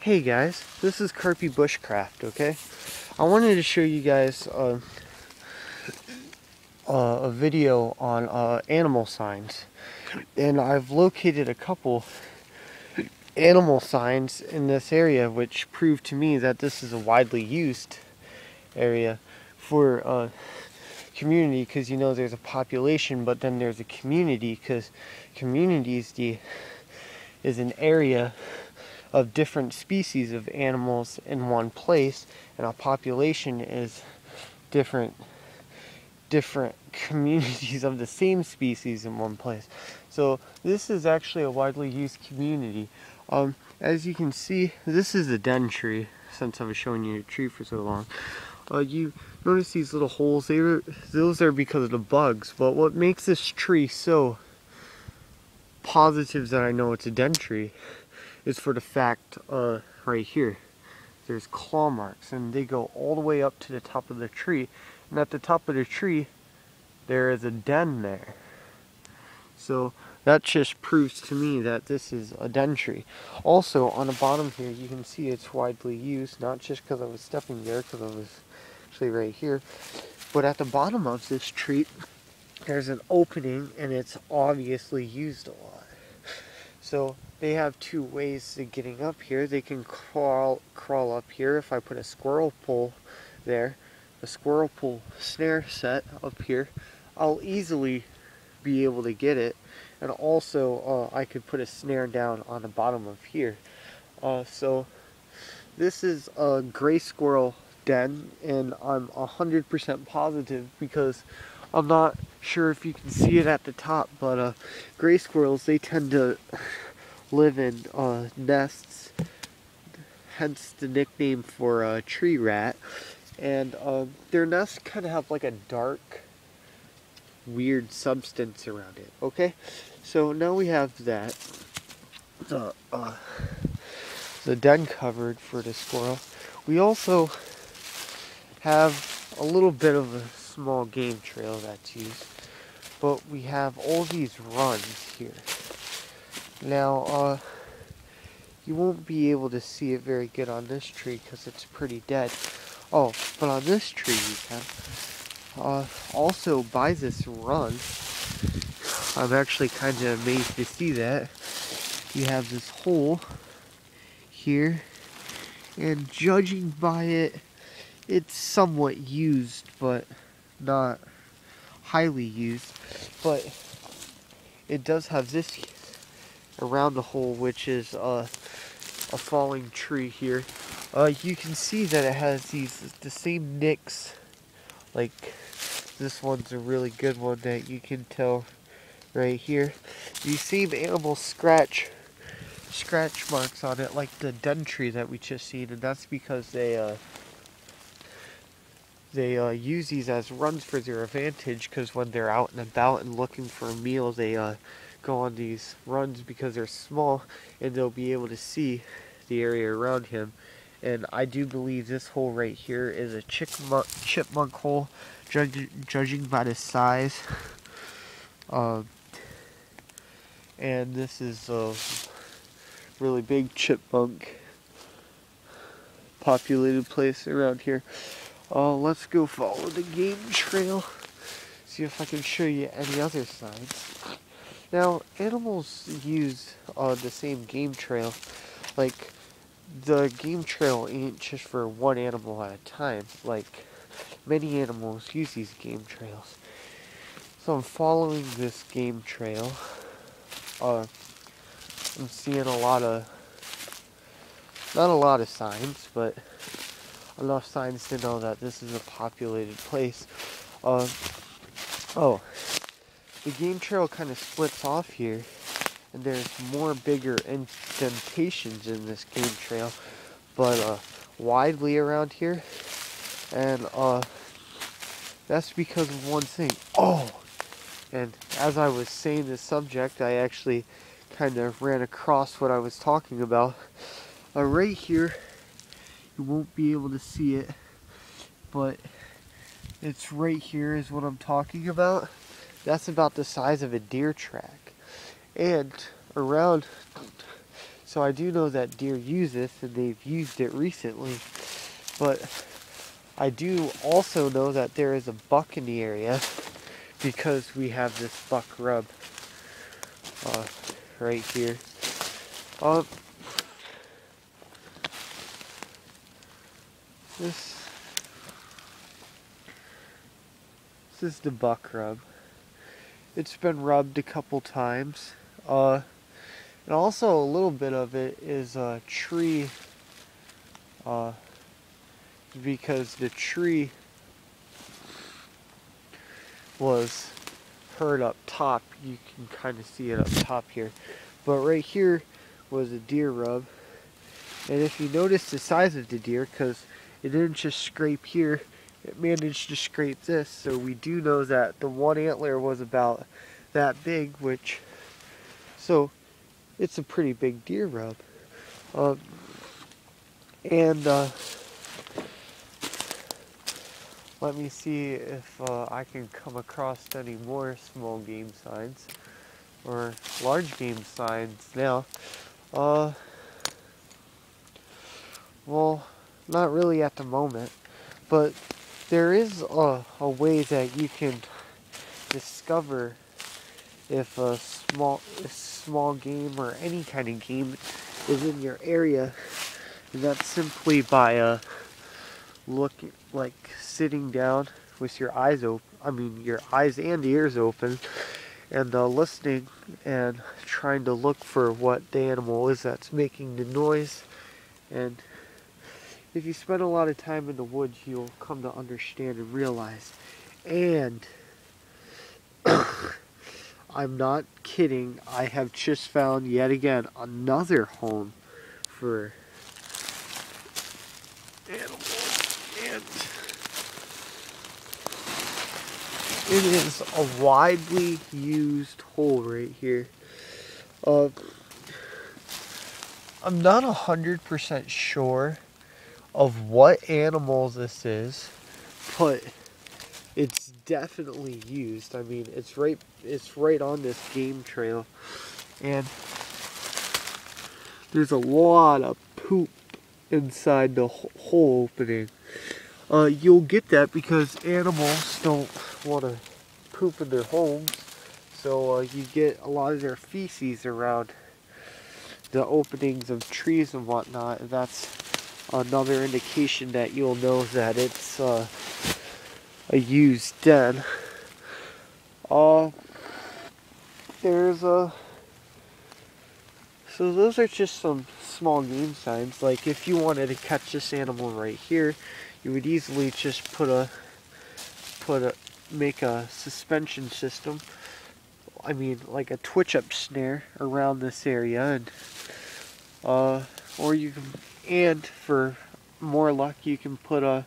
Hey guys, this is Carpy Bushcraft, okay? I wanted to show you guys a video on animal signs. And I've located a couple animal signs in this area which prove to me that this is a widely used area for community, because you know there's a population but then there's a community, because communities is an area of different species of animals in one place, and a population is different communities of the same species in one place. So this is actually a widely used community. As you can see, this is a den tree, since I was showing you a tree for so long. You notice these little holes, those are because of the bugs, but what makes this tree so positive that I know it's a den tree is for the fact, right here, there's claw marks, and they go all the way up to the top of the tree, and at the top of the tree, there is a den there. So that just proves to me that this is a den tree. Also, on the bottom here, you can see it's widely used, not just because I was stepping there, because I was actually right here, but at the bottom of this tree, there's an opening, and it's obviously used a lot. So they have two ways to getting up here. They can crawl up here. If I put a squirrel pole there, a squirrel pole snare set up here, I'll easily be able to get it. And also I could put a snare down on the bottom of here. So this is a gray squirrel den, and I'm 100% positive, because I'm not sure if you can see it at the top, but gray squirrels, they tend to live in nests, hence the nickname for tree rat. And their nests kind of have like a dark, weird substance around it. Okay, so now we have that. The den covered for the squirrel. We also have a little bit of a small game trail that's used, but we have all these runs here. Now, you won't be able to see it very good on this tree because it's pretty dead. Oh, but on this tree you can. Also, by this run, I'm actually kind of amazed to see that you have this hole here, and judging by it, it's somewhat used, but not highly used. But it does have this around the hole, which is a falling tree here. You can see that it has the same nicks. Like, this one's a really good one that you can tell right here. These same animal scratch marks on it, like the den tree that we just seen, and that's because they use these as runs for their advantage, because when they're out and about and looking for a meal, they go on these runs because they're small, and they'll be able to see the area around him. And I do believe this hole right here is a chipmunk hole, judging by the size. And this is a really big chipmunk populated place around here. Let's go follow the game trail, see if I can show you any other signs. Now, animals use the same game trail. Like, the game trail ain't just for one animal at a time. Like, many animals use these game trails. So I'm following this game trail. I'm seeing not a lot of signs, but enough signs to know that this is a populated place. The game trail kind of splits off here, and there's more bigger indentations in this game trail, but widely around here, and that's because of one thing. And as I was saying this subject, I actually kind of ran across what I was talking about. Right here, you won't be able to see it, but it's right here is what I'm talking about. That's about the size of a deer track. And around So I do know that deer use this, and they've used it recently. But I do also know that there is a buck in the area because we have this buck rub right here. This is the buck rub. It's been rubbed a couple times. And also a little bit of it is a tree, because the tree was hurt up top. You can kind of see it up top here. But right here was a deer rub. And if you notice the size of the deer, because it didn't just scrape here, it managed to scrape this. So we do know that the one antler was about that big, so it's a pretty big deer rub. Let me see if I can come across any more small game signs or large game signs now. Well, not really at the moment, but there is a way that you can discover if a small game or any kind of game is in your area, and that's simply by sitting down with your eyes open, your eyes and ears open, and listening and trying to look for what the animal is that's making the noise. And if you spend a lot of time in the woods, you'll come to understand and realize. And I'm not kidding, I have just found yet again another home for animals, and it is a widely used hole right here. I'm not 100% sure of what animal this is, but it's definitely used. I mean, it's right on this game trail, and there's a lot of poop inside the hole opening. You'll get that because animals don't want to poop in their homes, so you get a lot of their feces around the openings of trees and whatnot, and that's another indication that you'll know that it's a used den. So those are just some small game signs. Like if you wanted to catch this animal right here, you would easily just make a suspension system. I mean, like a twitch up snare around this area, and or you can, and for more luck, you can put a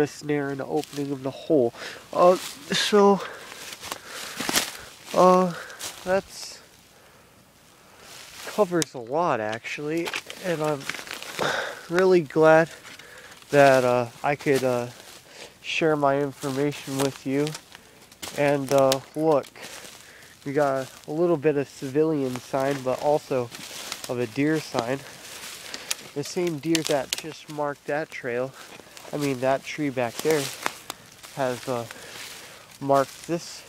snare in the opening of the hole. That's covers a lot actually, and I'm really glad that I could share my information with you. And look, we got a little bit of civilian sign, but also of a deer sign. The same deer that just marked that trail, I mean that tree back there, has marked this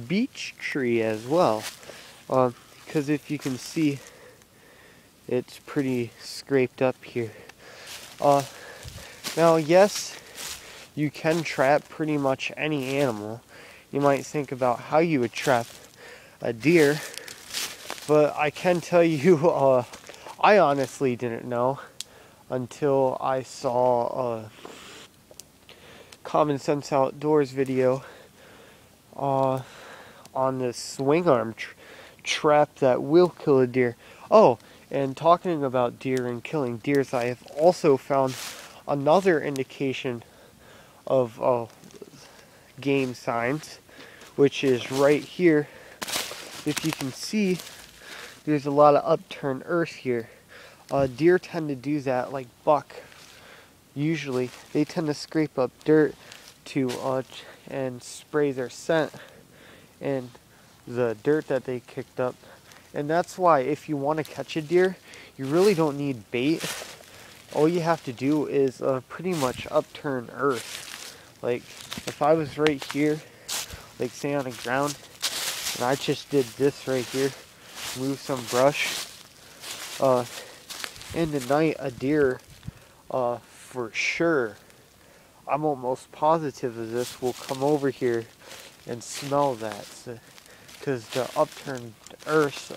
beech tree as well. Because if you can see, it's pretty scraped up here. Now yes, you can trap pretty much any animal. You might think about how you would trap a deer, but I can tell you, I honestly didn't know until I saw a Common Sense Outdoors video on this swing arm trap that will kill a deer. Oh, and talking about deer and killing deers, I have also found another indication of game signs, which is right here. If you can see, there's a lot of upturned earth here. Deer tend to do that, like buck. Usually, they tend to scrape up dirt to and spray their scent and the dirt that they kicked up, And that's why if you want to catch a deer, you really don't need bait. All you have to do is pretty much upturn earth. Like if I was right here, like say on the ground, and I just did this right here, move some brush, in the night a deer, for sure, I'm almost positive of this, will come over here and smell that. Because the upturned earth,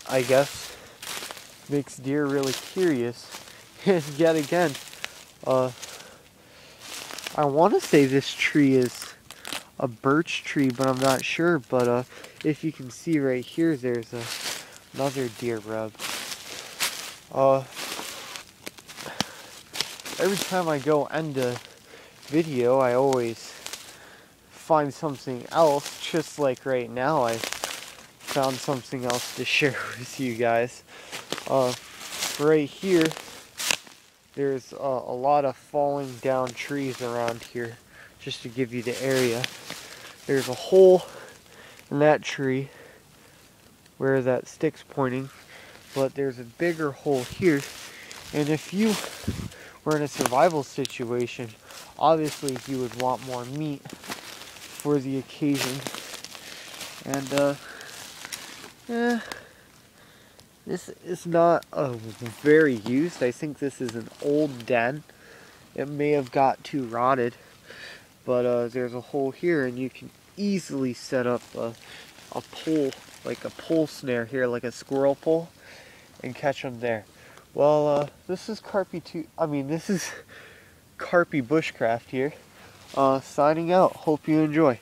I guess, makes deer really curious. And yet again, I want to say this tree is a birch tree, but I'm not sure. But if you can see right here, there's another deer rub. Every time I go end a video, I always find something else. Just like right now, I found something else to share with you guys. Right here, there's a lot of falling down trees around here. Just to give you the area, there's a hole in that tree where that stick's pointing, but there's a bigger hole here. And if you were in a survival situation, obviously you would want more meat for the occasion. And this is not very used. I think this is an old den. It may have got too rotted, but there's a hole here, and you can easily set up a pole, like a pole snare here, like a squirrel pole, and catch them there. Well, this is this is Carpy Bushcraft here, signing out. Hope you enjoy.